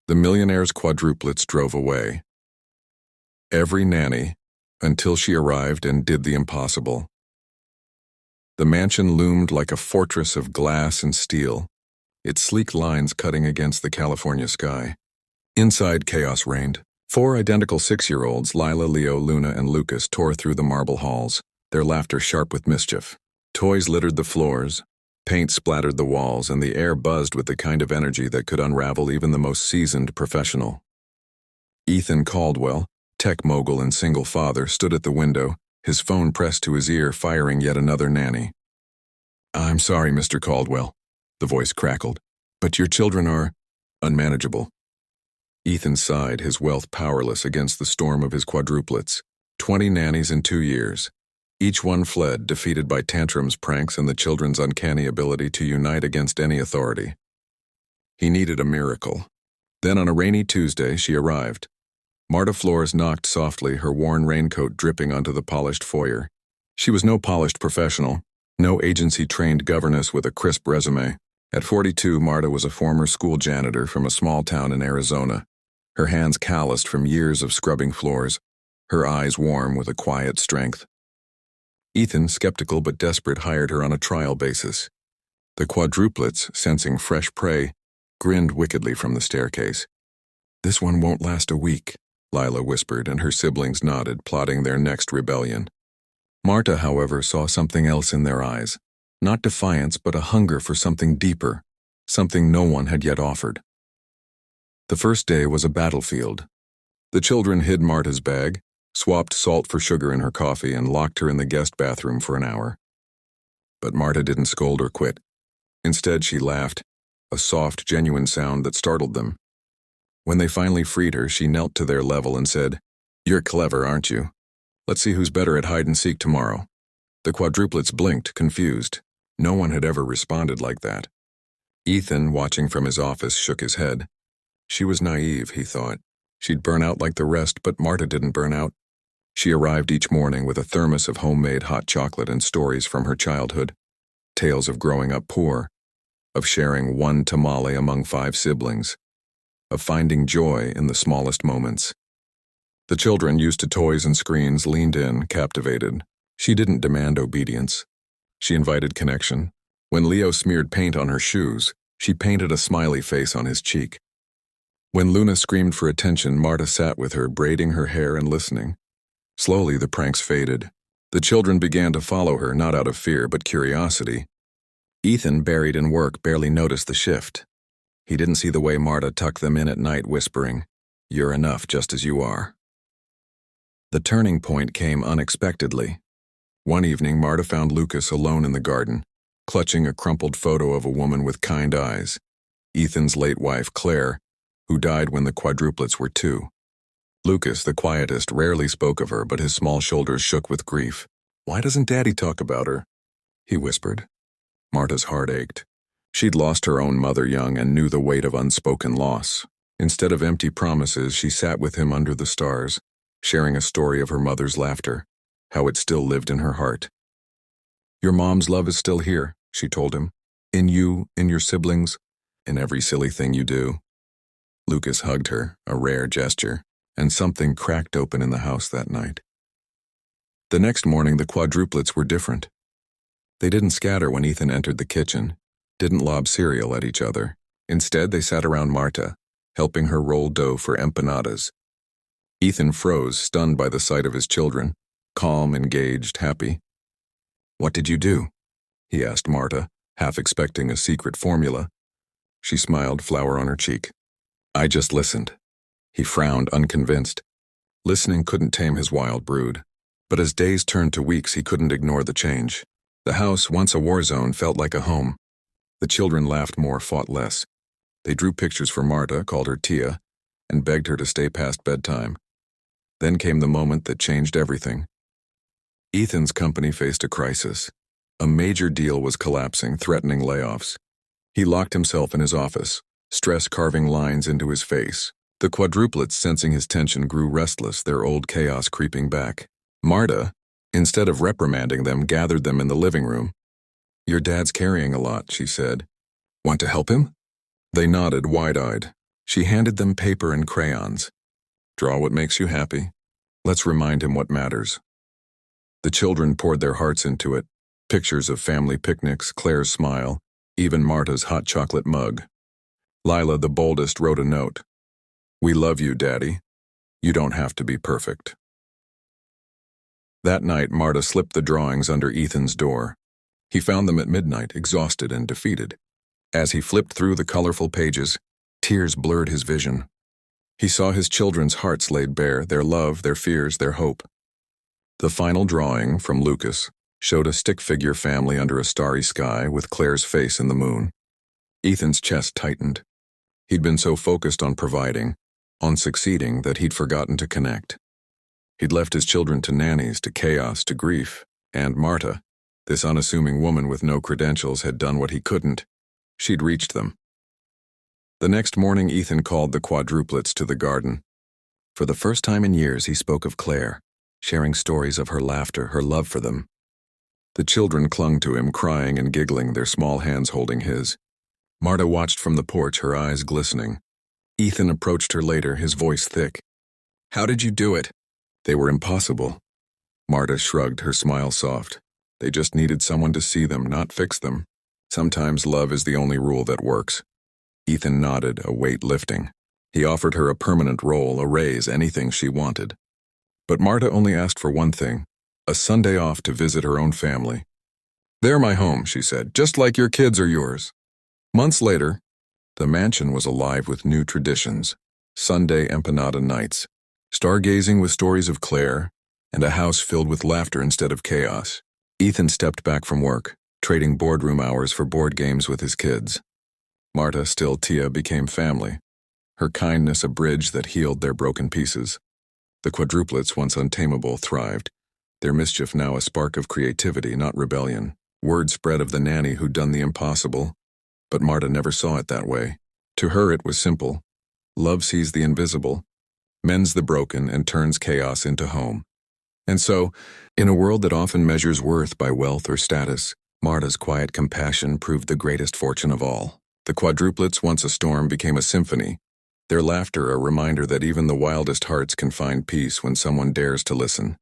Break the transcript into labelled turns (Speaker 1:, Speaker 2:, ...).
Speaker 1: The Millionaire's quadruplets drove away. Every nanny, until she arrived and did the impossible. The mansion loomed like a fortress of glass and steel, its sleek lines cutting against the California sky. Inside, chaos reigned. 4 identical 6-year-olds, Lila, Leo, Luna, and Lucas, tore through the marble halls, their laughter sharp with mischief. Toys littered the floors, paint splattered the walls, and the air buzzed with the kind of energy that could unravel even the most seasoned professional. Ethan Caldwell, tech mogul and single father, stood at the window, his phone pressed to his ear, firing yet another nanny. "I'm sorry, Mr. Caldwell," the voice crackled, "but your children are unmanageable." Ethan sighed, his wealth powerless against the storm of his quadruplets. 20 nannies in 2 years. Each one fled, defeated by tantrums, pranks, and the children's uncanny ability to unite against any authority. He needed a miracle. Then on a rainy Tuesday, she arrived. Marta Flores knocked softly, her worn raincoat dripping onto the polished foyer. She was no polished professional, no agency-trained governess with a crisp resume. At 42, Marta was a former school janitor from a small town in Arizona, her hands calloused from years of scrubbing floors, her eyes warm with a quiet strength. Ethan, skeptical but desperate, hired her on a trial basis. The quadruplets, sensing fresh prey, grinned wickedly from the staircase. "This one won't last a week," Lila whispered, and her siblings nodded, plotting their next rebellion. Marta, however, saw something else in their eyes. Not defiance, but a hunger for something deeper, something no one had yet offered. The first day was a battlefield. The children hid Marta's bag, swapped salt for sugar in her coffee, and locked her in the guest bathroom for an hour. But Marta didn't scold or quit. Instead, she laughed, a soft, genuine sound that startled them. When they finally freed her, she knelt to their level and said, "You're clever, aren't you? Let's see who's better at hide-and-seek tomorrow." The quadruplets blinked, confused. No one had ever responded like that. Ethan, watching from his office, shook his head. She was naive, he thought. She'd burn out like the rest, but Marta didn't burn out. She arrived each morning with a thermos of homemade hot chocolate and stories from her childhood. Tales of growing up poor, of sharing one tamale among 5 siblings, of finding joy in the smallest moments. The children, used to toys and screens, leaned in, captivated. She didn't demand obedience. She invited connection. When Leo smeared paint on her shoes, she painted a smiley face on his cheek. When Luna screamed for attention, Marta sat with her, braiding her hair and listening. Slowly, the pranks faded. The children began to follow her, not out of fear, but curiosity. Ethan, buried in work, barely noticed the shift. He didn't see the way Marta tucked them in at night, whispering, "You're enough just as you are." The turning point came unexpectedly. One evening, Marta found Lucas alone in the garden, clutching a crumpled photo of a woman with kind eyes, Ethan's late wife, Claire, who died when the quadruplets were 2. Lucas, the quietest, rarely spoke of her, but his small shoulders shook with grief. "Why doesn't Daddy talk about her?" he whispered. Marta's heart ached. She'd lost her own mother young and knew the weight of unspoken loss. Instead of empty promises, she sat with him under the stars, sharing a story of her mother's laughter, how it still lived in her heart. "Your mom's love is still here," she told him. "In you, in your siblings, in every silly thing you do." Lucas hugged her, a rare gesture, and something cracked open in the house that night. The next morning, the quadruplets were different. They didn't scatter when Ethan entered the kitchen, didn't lob cereal at each other. Instead, they sat around Marta, helping her roll dough for empanadas. Ethan froze, stunned by the sight of his children, calm, engaged, happy. "What did you do?" he asked Marta, half expecting a secret formula. She smiled, flower on her cheek. "I just listened." He frowned, unconvinced. Listening couldn't tame his wild brood. But as days turned to weeks, he couldn't ignore the change. The house, once a war zone, felt like a home. The children laughed more, fought less. They drew pictures for Marta, called her Tia, and begged her to stay past bedtime. Then came the moment that changed everything. Ethan's company faced a crisis. A major deal was collapsing, threatening layoffs. He locked himself in his office, stress carving lines into his face. The quadruplets, sensing his tension, grew restless, their old chaos creeping back. Marta, instead of reprimanding them, gathered them in the living room. "Your dad's carrying a lot," she said. "Want to help him?" They nodded, wide-eyed. She handed them paper and crayons. Draw what makes you happy. Let's remind him what matters. The children poured their hearts into it. Pictures of family picnics, Claire's smile, even Marta's hot chocolate mug. Lila, the boldest, wrote a note. We love you, Daddy. You don't have to be perfect. That night, Marta slipped the drawings under Ethan's door. He found them at midnight, exhausted and defeated. As he flipped through the colorful pages, tears blurred his vision. He saw his children's hearts laid bare, their love, their fears, their hope. The final drawing, from Lucas, showed a stick-figure family under a starry sky with Claire's face in the moon. Ethan's chest tightened. He'd been so focused on providing, on succeeding, that he'd forgotten to connect. He'd left his children to nannies, to chaos, to grief, and Marta, this unassuming woman with no credentials, had done what he couldn't. She'd reached them. The next morning, Ethan called the Quadruplets to the garden. For the first time in years, he spoke of Claire, sharing stories of her laughter, her love for them. The children clung to him, crying and giggling, their small hands holding his. Marta watched from the porch, her eyes glistening. Ethan approached her later, his voice thick. How did you do it? They were impossible. Marta shrugged, her smile soft. They just needed someone to see them, not fix them. Sometimes love is the only rule that works. Ethan nodded, a weight lifting. He offered her a permanent role, a raise, anything she wanted. But Marta only asked for one thing, a Sunday off to visit her own family. They're my home, she said, just like your kids are yours. Months later, the mansion was alive with new traditions. Sunday empanada nights, stargazing with stories of Claire, and a house filled with laughter instead of chaos. Ethan stepped back from work, trading boardroom hours for board games with his kids. Marta, still Tia, became family, her kindness a bridge that healed their broken pieces. The Quadruplets, once untamable, thrived, their mischief now a spark of creativity, not rebellion. Word spread of the nanny who'd done the impossible, but Marta never saw it that way. To her it was simple. Love sees the invisible, mends the broken, and turns chaos into home. And so, in a world that often measures worth by wealth or status, Marta's quiet compassion proved the greatest fortune of all. The Quadruplets, once a storm, became a symphony, their laughter a reminder that even the wildest hearts can find peace when someone dares to listen.